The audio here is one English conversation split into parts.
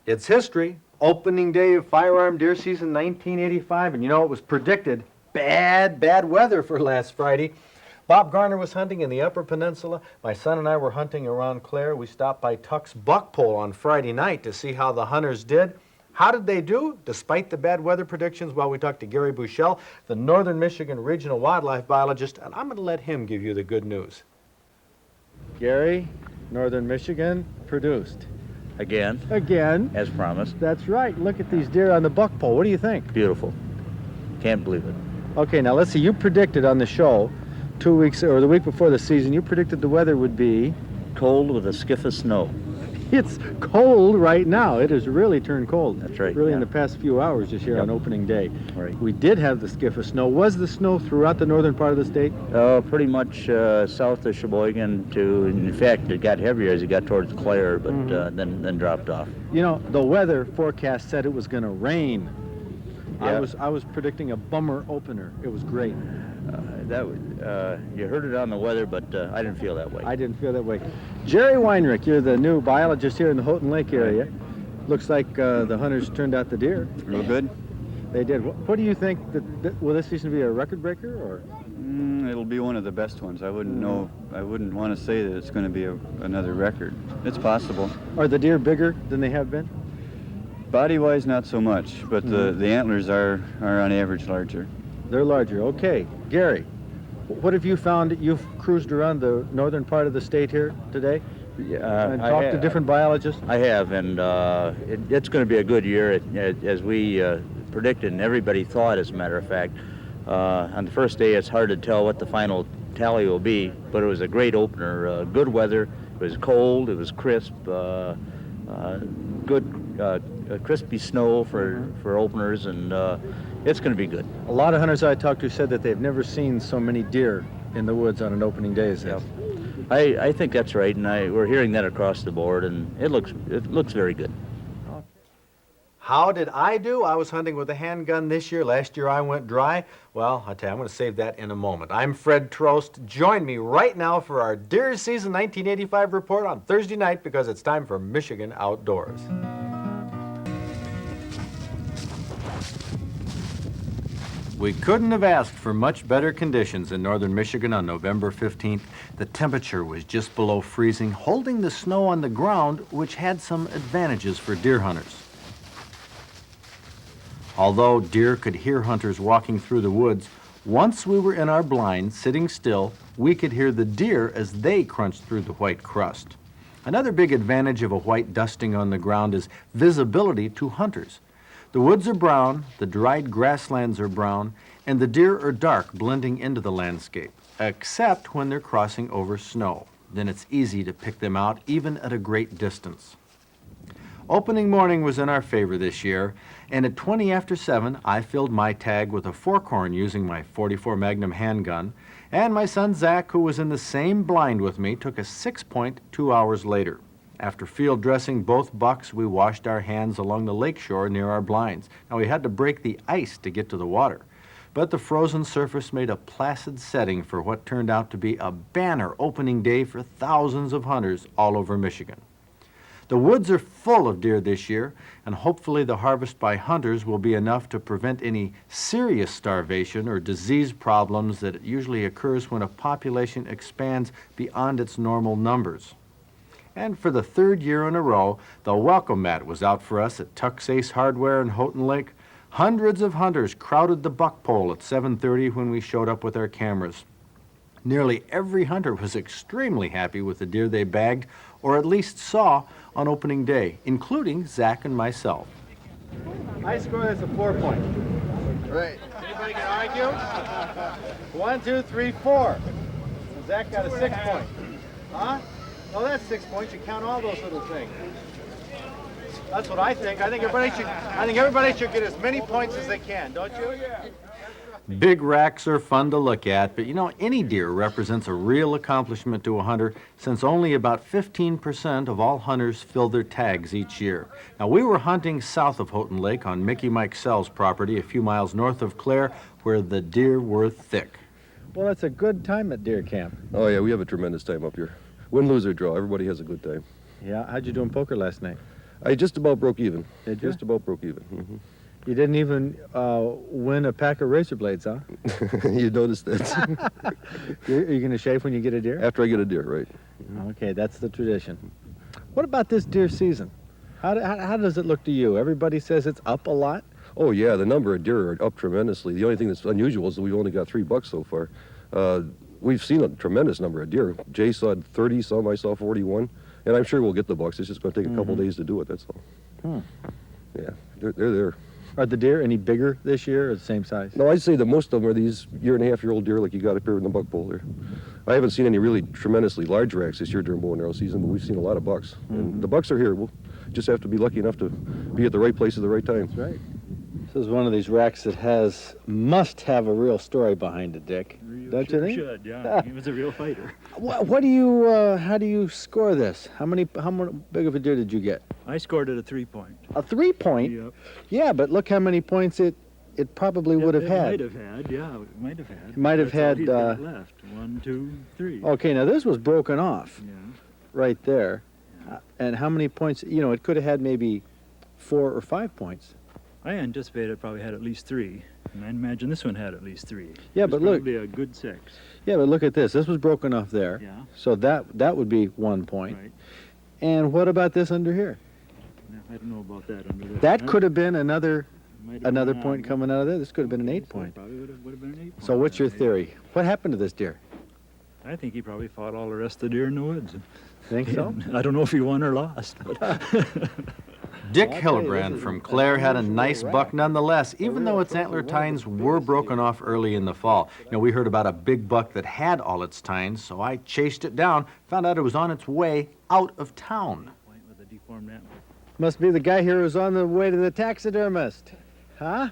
It's history. Opening day of firearm deer season 1985, and you know, it was predicted bad weather for last Friday. Bob Garner was hunting in the Upper Peninsula. My son and I were hunting around Clare. We stopped by Tuck's Buckpole on Friday night to see how the hunters did. How did they do, despite the bad weather predictions? Well, we talked to Gary Bushell, the Northern Michigan Regional Wildlife Biologist, and I'm going to let him give you the good news. Gary, Northern Michigan, produced. Again, As promised. That's right. Look at these deer on the buckpole. What do you think? Beautiful. Can't believe it. Okay, now let's see. You predicted on the show 2 weeks, or the week before the season, you predicted the weather would be... Cold with a skiff of snow. It's cold right now. It has really turned cold. That's right. Really yeah. in the past few hours just here on opening day. Right. We did have the skiff of snow. Was the snow throughout the northern part of the state? Pretty much south of Sheboygan to, in fact, it got heavier as it got towards Clare, but then dropped off. You know, the weather forecast said it was going to rain. Yeah. I was predicting a bummer opener. It was great. You heard it on the weather, but I didn't feel that way. I didn't feel that way. Jerry Weinrich, you're the new biologist here in the Houghton Lake area. Looks like the hunters turned out the deer. Real good. They did. What do you think? Will this season be a record breaker, or? It'll be one of the best ones. I wouldn't know. I wouldn't want to say that it's going to be another record. It's possible. Are the deer bigger than they have been? Body-wise, not so much, but the antlers are on average larger. They're larger. Okay, Gary, what have you found? You've cruised around the northern part of the state here today and talked to different biologists. I have, and it's going to be a good year, as we predicted, and everybody thought, as a matter of fact. On the first day, it's hard to tell what the final tally will be, but it was a great opener. Good weather. It was cold. It was crisp. Good, crispy snow for openers, and it's going to be good. A lot of hunters I talked to said that they've never seen so many deer in the woods on an opening day as this. I think that's right, and we're hearing that across the board, and it looks very good. How did I do? I was hunting with a handgun this year. Last year I went dry. Well, I tell you, I'm going to save that in a moment. I'm Fred Trost. Join me right now for our Deer Season 1985 report on Thursday night, because it's time for Michigan Outdoors. We couldn't have asked for much better conditions in northern Michigan on November 15th. The temperature was just below freezing, holding the snow on the ground, which had some advantages for deer hunters. Although deer could hear hunters walking through the woods, once we were in our blind, sitting still, we could hear the deer as they crunched through the white crust. Another big advantage of a white dusting on the ground is visibility to hunters. The woods are brown, the dried grasslands are brown, and the deer are dark, blending into the landscape, except when they're crossing over snow. Then it's easy to pick them out, even at a great distance. Opening morning was in our favor this year, and at 20 after 7, I filled my tag with a forkhorn using my .44 Magnum handgun, and my son Zach, who was in the same blind with me, took a 6-point 2 hours later. After field dressing both bucks, we washed our hands along the lake shore near our blinds. Now, we had to break the ice to get to the water, but the frozen surface made a placid setting for what turned out to be a banner opening day for thousands of hunters all over Michigan. The woods are full of deer this year, and hopefully the harvest by hunters will be enough to prevent any serious starvation or disease problems that usually occurs when a population expands beyond its normal numbers. And for the third year in a row, the welcome mat was out for us at Tuck's Ace Hardware in Houghton Lake. Hundreds of hunters crowded the buckpole at 7:30 when we showed up with our cameras. Nearly every hunter was extremely happy with the deer they bagged, or at least saw, on opening day, including Zach and myself. I score that's a 4-point. Right. Anybody can argue? 1, 2, 3, 4. So Zach got a 6-point. Huh? No, that's 6 points. You count all those little things. That's what I think. I think everybody should get as many points as they can, don't you? Big racks are fun to look at, but you know, any deer represents a real accomplishment to a hunter, since only about 15% of all hunters fill their tags each year. Now, we were hunting south of Houghton Lake on Mickey Mike Sell's property a few miles north of Clare, where the deer were thick. Well, it's a good time at deer camp. Oh, yeah, we have a tremendous time up here. Win, lose, or draw, everybody has a good time. Yeah, how'd you do in poker last night? I just about broke even. Did you? Just about broke even. You didn't even win a pack of razor blades, huh? You noticed that. Are you going to shave when you get a deer? After I get a deer, right. Okay, that's the tradition. What about this deer season? How does it look to you? Everybody says it's up a lot. Oh, yeah, the number of deer are up tremendously. The only thing that's unusual is that we've only got 3 bucks so far. We've seen a tremendous number of deer. Jay saw 30 some, I saw 41. And I'm sure we'll get the bucks. It's just going to take a couple days to do it, that's all. Yeah, they're there. Are the deer any bigger this year or the same size? No, I'd say that most of them are these 1.5-year-old deer like you got up here in the buck bowl there. I haven't seen any really tremendously large racks this year during bow and arrow season, but we've seen a lot of bucks. And the bucks are here. We'll just have to be lucky enough to be at the right place at the right time. That's right. This is one of these racks that must have a real story behind it, Dick. Don't you think? Should, yeah. He was a real fighter. What do you? How do you score this? How big of a deer did you get? I scored at a 3-point. A 3-point? Yep. Yeah, but look how many points it probably would have had. Might have had, yeah. It might have had. It might have That's all had. he's got left. 1, 2, 3. Okay, now this was broken off Yeah. right there, and how many points? You know, it could have had maybe 4 or 5 points. I anticipated it probably had at least 3, and I imagine this one had at least 3. Yeah, It was but look. probably a good 6. Yeah, but look at this. This was broken off there. Yeah. So that would be 1 point. Right. And what about this under here? Now, I don't know about that under there. That could have been another Might have been point coming out of there. This could have been an 8-point. Probably would have been an 8-point. So what's your theory? What happened to this deer? I think he probably fought all the rest of the deer in the woods. Think so? I don't know if he won or lost. But Well, Dick I'll tell you, this Hillebrand is from an Clare had a unusual nice rack. buck nonetheless, even real though its trophy, antler one of the tines biggest were deer. broken off early in the fall. You know, we heard about a big buck that had all its tines, so I chased it down, found out it was on its way out of town. Point with a deformed antler. Must be the guy here who's on the way to the taxidermist. Huh?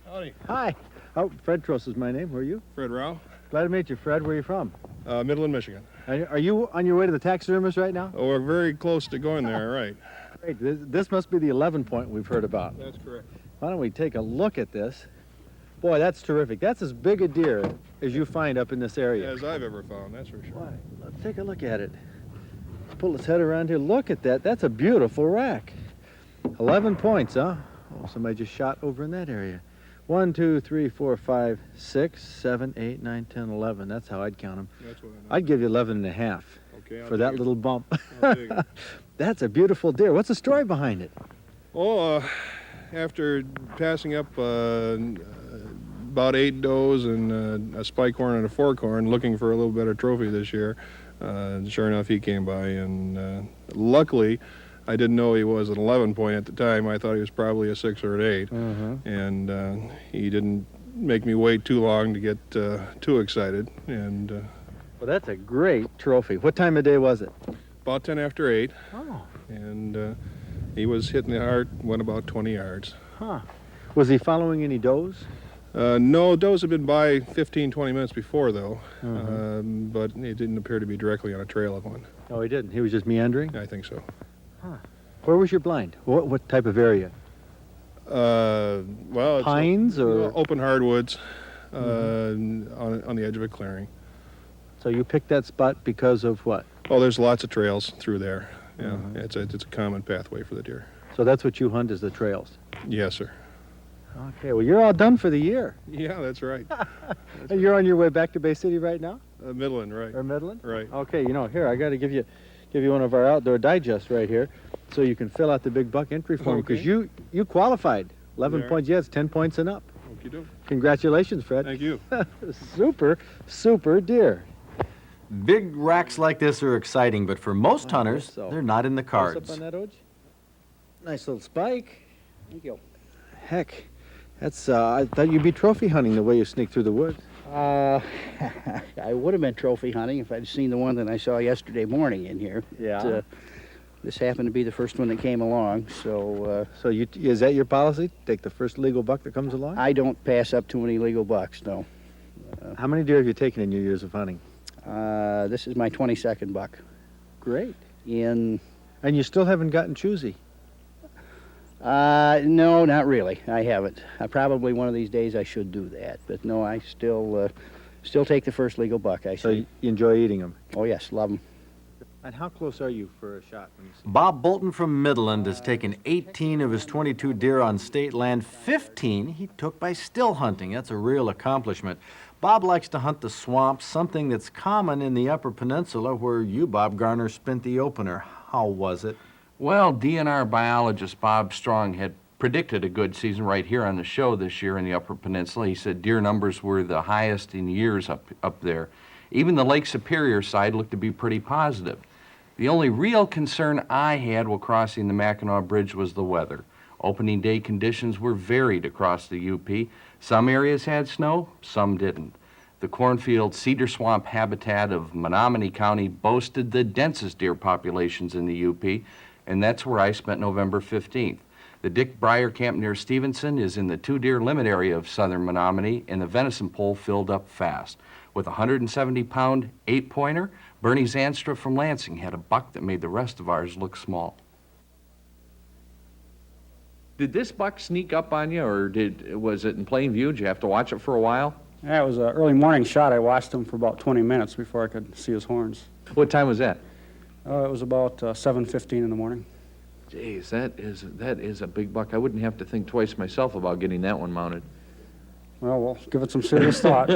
Howdy, Hi. Oh, Fred Trost is my name. Who are you? Fred Rao, Glad to meet you, Fred. Where are you from? Midland, Michigan. Are you on your way to the taxidermist right now? Oh, we're very close to going there, right? Great. This must be the 11-point we've heard about. That's correct. Why don't we take a look at this? Boy, that's terrific. That's as big a deer as you find up in this area. As I've ever found, that's for sure. Why? Let's take a look at it. Let's pull its head around here. Look at that. That's a beautiful rack. 11 points, huh? Oh, somebody just shot over in that area. 1, 2, 3, 4, 5, 6, 7, 8, 9, 10, 11. That's how I'd count them. That's what I know. I'd give you 11 and a half Okay, I'll for that take it. little bump. I'll take it. That's a beautiful deer. What's the story behind it? Oh, after passing up about 8 does and a spike horn and a fork horn, looking for a little better trophy this year, sure enough, he came by, and luckily, I didn't know he was an 11-point at the time. I thought he was probably a 6 or an 8, and he didn't make me wait too long to get too excited. And Well, that's a great trophy. What time of day was it? about 10 after 8, Oh, and he was hitting the heart, went about 20 yards. huh. Was he following any does? No, does had been by 15, 20 minutes before, though, but it didn't appear to be directly on a trail of one. Oh, he didn't. He was just meandering? I think so. Where was your blind? What type of area? Well, it's Pines or? open hardwoods on the edge of a clearing. So you picked that spot because of what? Oh, there's lots of trails through there. Yeah, it's a common pathway for the deer. So that's what you hunt is the trails. Yes, sir. Okay, well, you're all done for the year. Yeah, that's right. And you're on your way back to Bay City right now? Midland, right? Or Midland? Right. Okay, you know, here, I got to give you one of our outdoor digests right here so you can fill out the big buck entry form because Okay. you qualified. 11 There. points, yeah, it's 10 points and up. Okey-doke. Congratulations, Fred. Thank you. Super deer. Big racks like this are exciting, but for most I hunters, guess so. they're not in the Close cards. up on that, Oj? Nice little spike. Thank you. Heck, that's, I thought you'd be trophy hunting the way you sneak through the woods. I would have been trophy hunting if I'd seen the one that I saw yesterday morning in here. Yeah. But, this happened to be the first one that came along, so So is that your policy? Take the first legal buck that comes along? I don't pass up too many legal bucks, no. How many deer have you taken in your years of hunting? This is my 22nd buck. Great. In, And you still haven't gotten choosy. no, not really. I haven't. Probably one of these days I should do that, but no, I still take the first legal buck, I So say. you enjoy eating them. Oh, yes, love them. And how close are you for a shot when you see? Bob Bolton from Midland has taken 18 of his 22 deer on state land. 15 he took by still hunting. That's a real accomplishment. Bob likes to hunt the swamps, something that's common in the Upper Peninsula where you, Bob Garner, spent the opener. How was it? Well, DNR biologist Bob Strong had predicted a good season right here on the show this year in the Upper Peninsula. He said deer numbers were the highest in years up there. Even the Lake Superior side looked to be pretty positive. The only real concern I had while crossing the Mackinac Bridge was the weather. Opening day conditions were varied across the UP. Some areas had snow, some didn't. The cornfield cedar swamp habitat of Menominee County boasted the densest deer populations in the UP, and that's where I spent November 15th. The Dick Breyer camp near Stevenson is in the 2-deer limit area of southern Menominee, and the venison pool filled up fast. With a 170-pound 8-pointer, Bernie Zanstra from Lansing had a buck that made the rest of ours look small. Did this buck sneak up on you, or was it in plain view? Did you have to watch it for a while? Yeah, it was an early morning shot. I watched him for about 20 minutes before I could see his horns. What time was that? It was about 7:15 in the morning. Jeez, that is a big buck. I wouldn't have to think twice myself about getting that one mounted. Well, we'll give it some serious thought.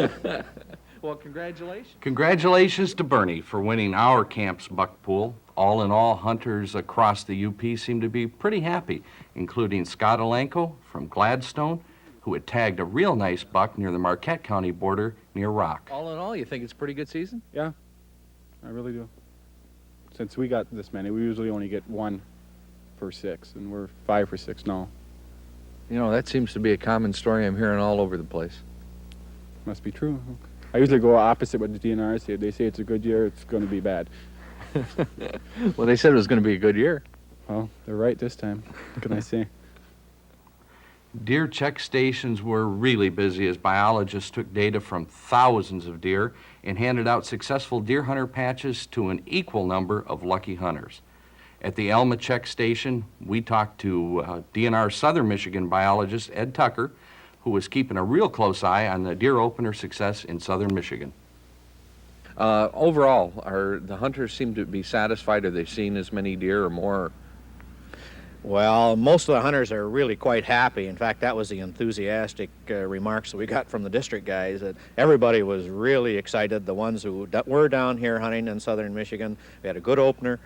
Well, congratulations. Congratulations to Bernie for winning our camp's buck pool. All in all, hunters across the UP seem to be pretty happy, including Scott Alenko from Gladstone, who had tagged a real nice buck near the Marquette County border near Rock. All in all, you think it's a pretty good season? Yeah, I really do. Since we got this many, we usually only get 1 for 6, and we're 5 for 6 now. You know, that seems to be a common story I'm hearing all over the place. Must be true. I usually go opposite what the DNR say. If they say it's a good year, it's going to be bad. Well, they said it was going to be a good year. Well, they're right this time. What can I say? Deer check stations were really busy as biologists took data from thousands of deer and handed out successful deer hunter patches to an equal number of lucky hunters. At the Elma check station, we talked to DNR Southern Michigan biologist Ed Tucker, who was keeping a real close eye on the deer opener success in southern Michigan. Overall, are the hunters seem to be satisfied? Are they seeing as many deer or more? Well, most of the hunters are really quite happy. In fact, that was the enthusiastic remarks that we got from the district guys, that everybody was really excited, the ones who were down here hunting in southern Michigan. We had a good opener,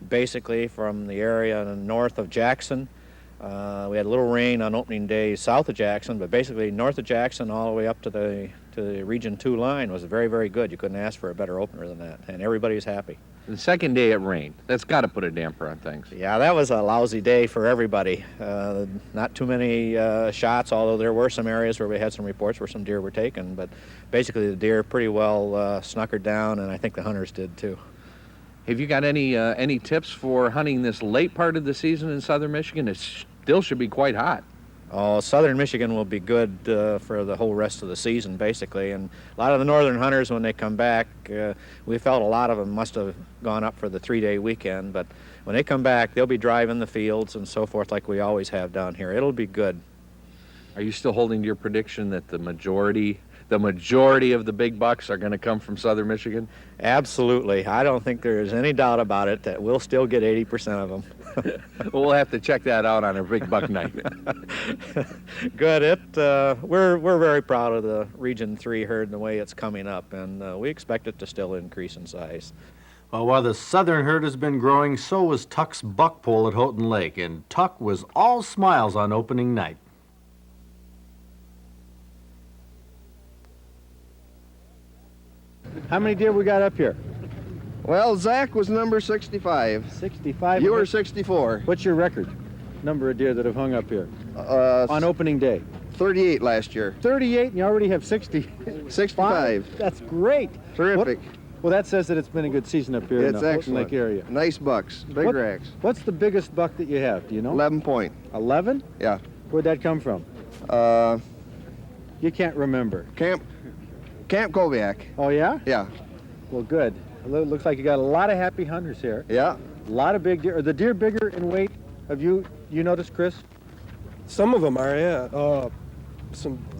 basically from the area north of Jackson. We had a little rain on opening day south of Jackson, but basically north of Jackson all the way up to the Region 2 line was very, very good. You couldn't ask for a better opener than that, and everybody's happy. The second day it rained. That's got to put a damper on things. Yeah, that was a lousy day for everybody. Not too many shots, although there were some areas where we had some reports where some deer were taken, but basically the deer pretty well snookered down, and I think the hunters did too. Have you got any tips for hunting this late part of the season in southern Michigan? It still should be quite hot. Oh, southern Michigan will be good for the whole rest of the season, basically. And a lot of the northern hunters, when they come back, we felt a lot of them must have gone up for the 3-day weekend. But when they come back, they'll be driving the fields and so forth like we always have down here. It'll be good. Are you still holding to your prediction that the majority of the big bucks are going to come from southern Michigan? Absolutely. I don't think there's any doubt about it that we'll still get 80% of them. Well, we'll have to check that out on our big buck night. Good. We're very proud of the Region 3 herd and the way it's coming up, and we expect it to still increase in size. Well, while the southern herd has been growing, so was Tuck's buck pole at Houghton Lake, and Tuck was all smiles on opening night. How many deer we got up here? Well, Zach was number 65. 65? You were 64. What's your record? Number of deer that have hung up here on opening day? 38 last year. 38, and you already have 60. 65. That's great. Terrific. Well, that says that it's been a good season up here in the Houghton Lake area. Nice bucks, big racks. What's the biggest buck that you have? Do you know? 11 point. 11? Yeah. Where'd that come from? You can't remember. Camp Kovac. Oh, yeah? Yeah. Well, good. It looks like you got a lot of happy hunters here. Yeah. A lot of big deer. Are the deer bigger in weight? Have you noticed, Chris? Some of them are, yeah.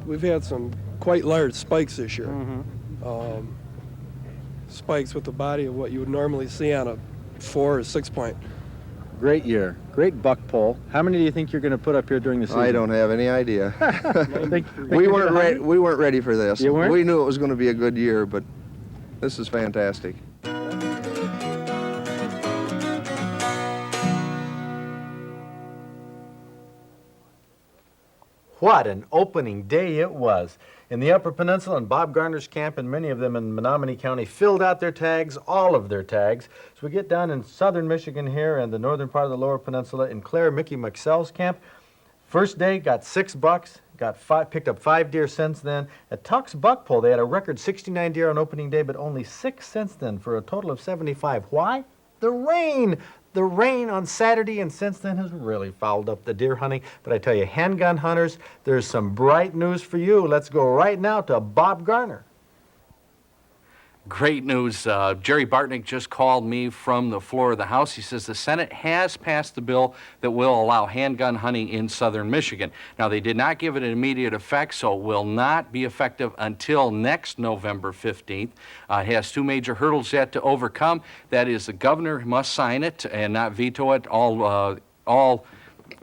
We've had some quite large spikes this year. Mm-hmm. Spikes with the body of what you would normally see on a 4 or 6 point. Great year. Great buck pull. How many do you think you're going to put up here during the season? I don't have any idea. Think we you're weren't gonna ready. hunt? We weren't ready for this. You weren't? We knew it was going to be a good year, but this is fantastic. What an opening day it was. In the Upper Peninsula and Bob Garner's camp, and many of them in Menominee County, filled out their tags, all of their tags. So we get down in southern Michigan here and the northern part of the Lower Peninsula in Claire Mickey McSell's camp. First day, got 6 bucks, picked up 5 deer since then. At Tuck's Buck Pull, they had a record 69 deer on opening day, but only 6 since then for a total of 75. Why? The rain. The rain on Saturday and since then has really fouled up the deer hunting. But I tell you, handgun hunters, there's some bright news for you. Let's go right now to Bob Garner. Great news. Jerry Bartnick just called me from the floor of the House. He says the Senate has passed the bill that will allow handgun hunting in southern Michigan. Now, they did not give it an immediate effect, so it will not be effective until next November 15th. It has 2 major hurdles yet to overcome. That is, the governor must sign it and not veto it. All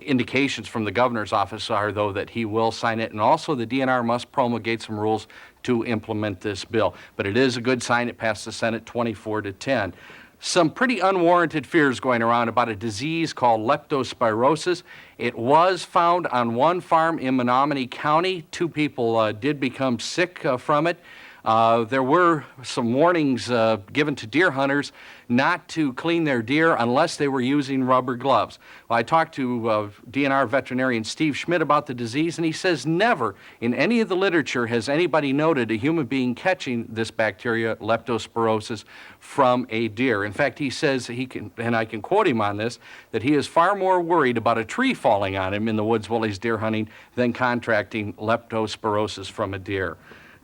indications from the governor's office are, though, that he will sign it, and also the DNR must promulgate some rules to implement this bill. But it is a good sign. It passed the Senate 24-10. Some pretty unwarranted fears going around about a disease called leptospirosis. It was found on one farm in Menominee County. 2 people did become sick from it. There were some warnings given to deer hunters not to clean their deer unless they were using rubber gloves. Well, I talked to DNR veterinarian Steve Schmidt about the disease, and he says never in any of the literature has anybody noted a human being catching this bacteria, leptospirosis, from a deer. In fact, he says he can, and I can quote him on this, that he is far more worried about a tree falling on him in the woods while he's deer hunting than contracting leptospirosis from a deer.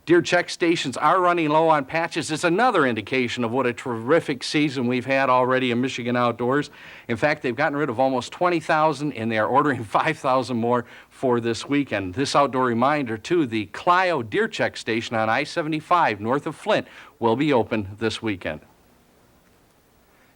Deer check stations are running low on patches. It's another indication of what a terrific season we've had already in Michigan outdoors. In fact, they've gotten rid of almost 20,000, and they are ordering 5,000 more for this weekend. This outdoor reminder, too, the Clio Deer Check Station on I-75 north of Flint will be open this weekend.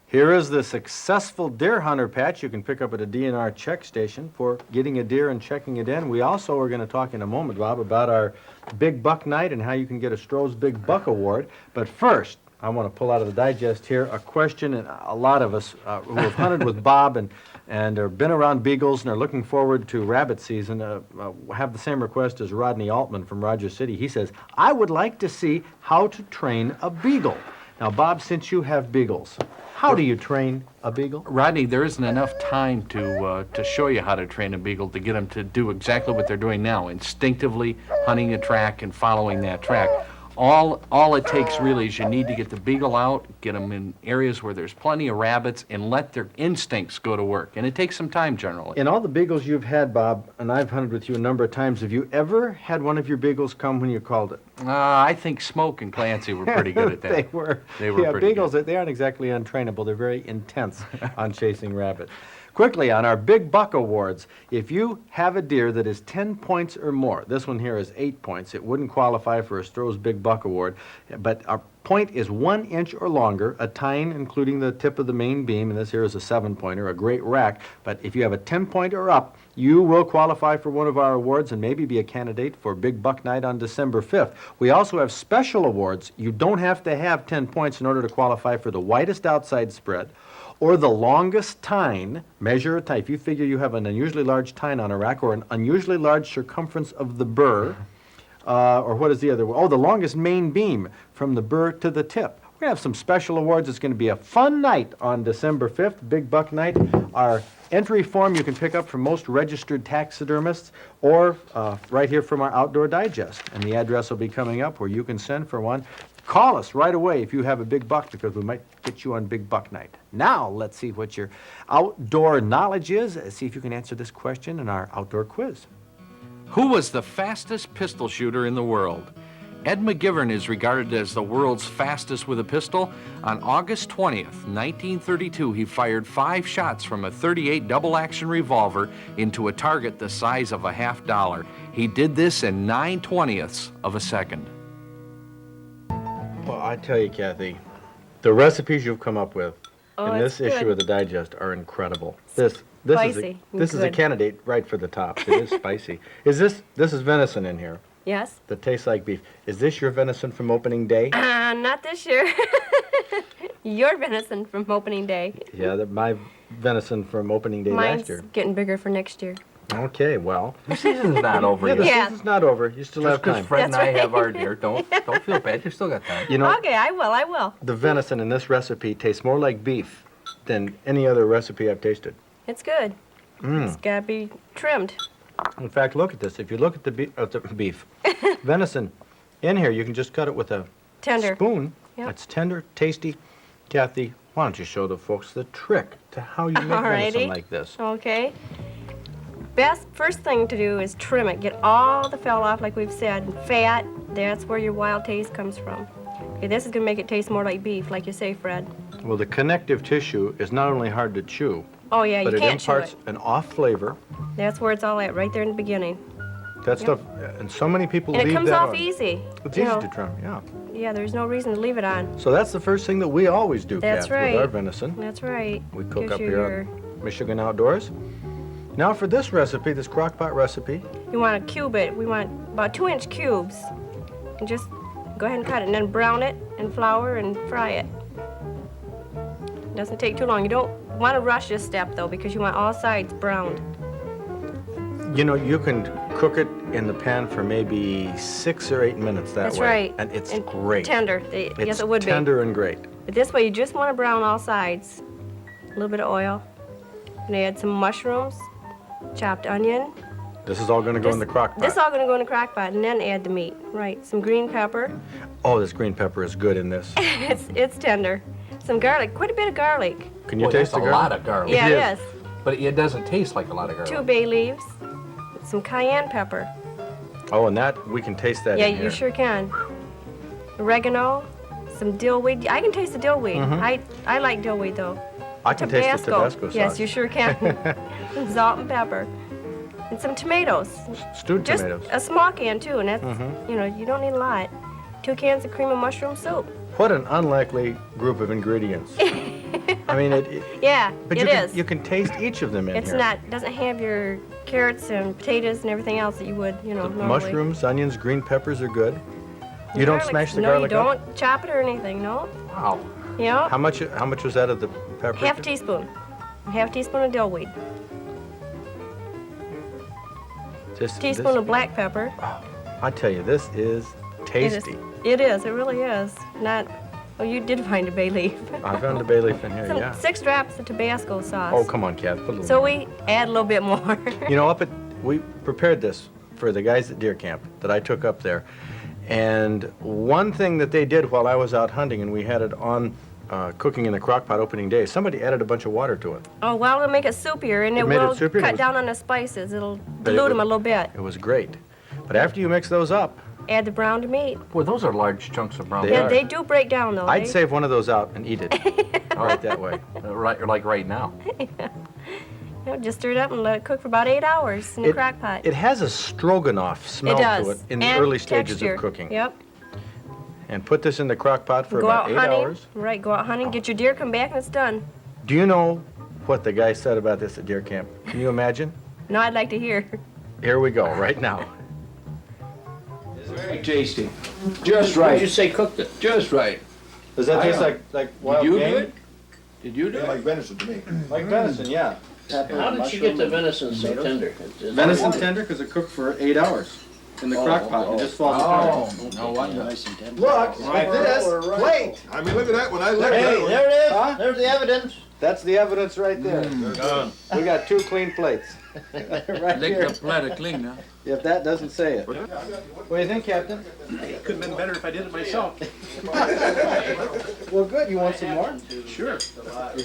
Here is the successful deer hunter patch you can pick up at a DNR check station for getting a deer and checking it in. We also are going to talk in a moment, Bob, about our Big Buck Night and how you can get a Stroh's Big Buck Award. But first, I want to pull out of the digest here a question, and a lot of us who have hunted with Bob and have been around beagles and are looking forward to rabbit season have the same request as Rodney Altman from Rogers City. He says, I would like to see how to train a beagle. Now, Bob, since you have beagles, how do you train a beagle? Rodney, there isn't enough time to show you how to train a beagle to get them to do exactly what they're doing now, instinctively hunting a track and following that track. All it takes really is you need to get the beagle out, get them in areas where there's plenty of rabbits, and let their instincts go to work. And it takes some time generally. In all the beagles you've had, Bob, and I've hunted with you a number of times, have you ever had one of your beagles come when you called it? I think Smoke and Clancy were pretty good at that. They were pretty beagles, good. They aren't exactly untrainable. They're very intense on chasing rabbits. Quickly, on our Big Buck Awards, if you have a deer that is 10 points or more, this one here is 8 points, it wouldn't qualify for a Stroh's Big Buck Award, but our point is 1 inch or longer, a tine including the tip of the main beam, and this here is a 7-pointer, a great rack, but if you have a 10-point or up, you will qualify for one of our awards and maybe be a candidate for Big Buck Night on December 5th. We also have special awards. You don't have to have 10 points in order to qualify for the widest outside spread, or the longest tine. Measure a tine. If you figure you have an unusually large tine on a rack, or an unusually large circumference of the burr, or what is the other one? Oh, the longest main beam from the burr to the tip. We're going to have some special awards. It's going to be a fun night on December 5th, Big Buck Night. Our entry form you can pick up from most registered taxidermists, or right here from our Outdoor Digest. And the address will be coming up where you can send for one. Call us right away if you have a big buck, because we might get you on Big Buck Night. Now, let's see what your outdoor knowledge is. See if you can answer this question in our outdoor quiz. Who was the fastest pistol shooter in the world? Ed McGivern is regarded as the world's fastest with a pistol. On August 20th, 1932, he fired 5 shots from a .38 double-action revolver into a target the size of a $50. He did this in 9/20ths of a second. Well, I tell you, Kathy, the recipes you've come up with, in it's this issue good. of the Digest are incredible. This is Spicy and this is a good. candidate right for the top. It is spicy. Is this is venison in here Yes. that tastes like beef? Is this your venison from opening day? Not this year. Your venison from opening day. Yeah, my venison from opening day Mine's last year. getting bigger for next year. Okay, well. The season's not over Yeah, yet. the Yeah. season's not over. You still Just have because time. Fred and That's I have right. our deer, don't feel bad. You still got time. You know, Okay, I will. the venison in this recipe tastes more like beef than any other recipe I've tasted. It's good. Mm. It's got to be trimmed. In fact, look at this. If you look at the beef, venison, in here, you can just cut it with a Tender. spoon. Yep. It's tender, tasty. Kathy, why don't you show the folks the trick to how you make venison Alrighty. like this? Okay. First thing to do is trim it. Get all the fell off, like we've said. Fat, that's where your wild taste comes from. Okay, this is going to make it taste more like beef, like you say, Fred. Well, the connective tissue is not only hard to chew, Oh, yeah, but you it can't chew imparts it. an off flavor. That's where it's all at, right there in the beginning. That stuff, and so many people And leave it comes that off on. easy. It's you easy know. to trim, yeah. Yeah, there's no reason to leave it on. So that's the first thing that we always do, That's Kathy, right. with our venison. That's right. We cook Gives up you here on Michigan Outdoors. Now for this recipe, this crock pot recipe, You want to cube it. We want about 2-inch cubes. And just go ahead and cut it, and then brown it in flour and fry it. Doesn't take too long. You don't want to rush this step, though, because you want all sides browned. you know, you can cook it in the pan for maybe 6 or 8 minutes that That's way. right. And it's And great. Tender. Yes, it would be. tender and great. But this way, you just want to brown all sides. A little bit of oil. And add some mushrooms, chopped onion. This is all going to go in the crock pot. This is all going to go in the crock pot, and then add the meat. Right. Some green pepper. Oh, this green pepper is good in this. it's tender. Some garlic. Quite a bit of garlic. Can you Boy, taste that's the a garlic? lot of garlic. Yeah, it is. But it doesn't taste like a lot of garlic. 2 bay leaves. Some cayenne pepper. Oh, and that, we can taste that Yeah, in here. you sure can. Oregano, some dill weed. I can taste the dill weed. Mhm. I like dill weed though. I can taste the Tabasco sauce. Yes, you sure can. Some salt and pepper. And some tomatoes. Stewed Just tomatoes. a small can too, and that's, Mhm. you know, you don't need a lot. 2 cans of cream of mushroom soup. What an unlikely group of ingredients. I mean, Yeah, but it you is. Can, you can taste each of them in It's here. not, doesn't have your carrots and potatoes and everything else that you would, you know, normally. Mushrooms, onions, green peppers are good. The You don't garlic's- smash the no, garlic you up? don't chop it or anything, no. Wow. Yeah. How much was that of the paprika? Half teaspoon. Half teaspoon of dill weed. Teaspoon of black pepper. I tell you, this is tasty. It is. It really is. Not. Oh, you did find a bay leaf. I found a bay leaf in here, Some yeah. 6 drops of Tabasco sauce. Oh, come on, Kath, put a little So more. we add a little bit more. You know, we prepared this for the guys at deer camp that I took up there. And one thing that they did while I was out hunting, and we had it on cooking in the crock pot opening day, somebody added a bunch of water to it. Oh, well, it'll make it soupier, and It it made it will soupier, it cut was- down on the spices. It'll But it dilute them a was- little bit. It was great. But after you mix those up, Add the browned meat. Boy, those are large chunks of brown. They Yeah, are. they do break down, though. I'd they- save one of those out and eat it. Right that way. Like right now. You know, just stir it up and let it cook for about 8 hours in the crock pot. It has a stroganoff smell It does. to it in the And early stages texture. of cooking. Yep. And put this in the crock pot for Go about out 8 hunting. hours. Right, go out hunting, get your deer, come back, and it's done. Do you know what the guy said about this at deer camp? Can you imagine? No, I'd like to hear. Here we go, right now. Very tasty. Just right. What'd you say cooked it? Just right. Does that I taste don't- like wild Did you game? do it? Did you do it? Like venison to me. Like venison, yeah. How did you get the venison so tender? Venison tender because it cooked for 8 hours in the crock pot. It just falls apart. No wonder. Look Right. at this plate. I mean, look at that one. I looked Hey, at it. there it is. Huh? There's the evidence. That's the evidence right there. We got 2 clean plates. Right Lick here. the platter clean now. If that doesn't say it. What do you think, Captain? It could have been better if I did it myself. Well, good. You want some more? Sure.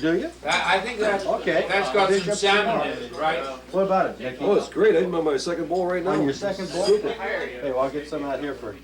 Do you? I think that's Okay. That's got Pick some up salmon more. in it, right? What about it, Nicky? Oh, it's great. I'm on my second bowl right now. On your second bowl? Hey, well, I'll get some out here for you.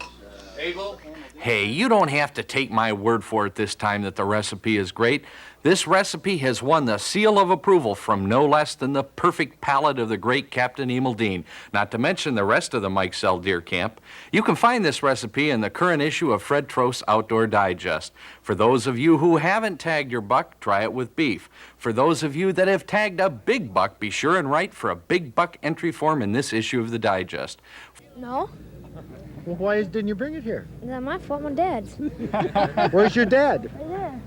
Abel? Hey, you don't have to take my word for it this time that the recipe is great. This recipe has won the seal of approval from no less than the perfect palate of the great Captain Emil Dean, not to mention the rest of the Mike Sell Deer Camp. You can find this recipe in the current issue of Fred Trost's Outdoor Digest. For those of you who haven't tagged your buck, try it with beef. For those of you that have tagged a big buck, be sure and write for a big buck entry form in this issue of the Digest. No, Well, why didn't you bring it here? it's not my fault, my dad's. Where's your dad? Right there.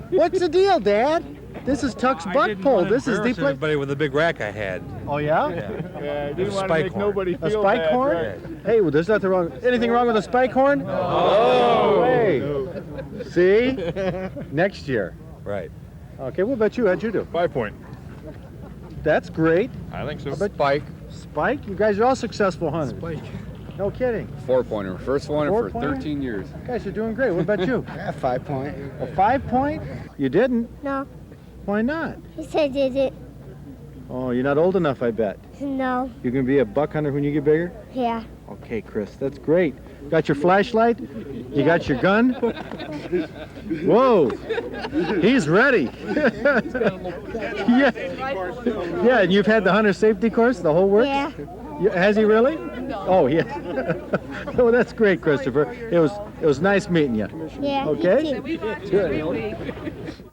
What's the deal, Dad? This is Tuck's buck pole. This is deep. Everybody with the big rack I had. Oh yeah? Yeah, I didn't want to make nobody A spike horn? Hey, well, there's nothing wrong. Anything wrong with a spike horn? No. Hey. See? Next year. Right. Okay, what about you? How'd you do? 5 point. That's great. I think so. Spike. Spike? You guys are all successful hunters. Spike. No kidding. 4-pointer. First one for 4-pointer? 13 years. You guys are doing great. What about you? 5 point. A 5 point? You didn't? No, Why not? he said did it. Oh, you're not old enough, I bet. No, You can be a buck hunter when you get bigger? yeah. Okay, Chris, that's great. Got your flashlight? You got your gun? Whoa, he's ready. Yeah. Yeah, and you've had the hunter safety course, the whole works? Yeah. Has he really? Oh, yeah. Oh, that's great, Christopher. It was nice meeting you. Yeah. Okay? you too. Good.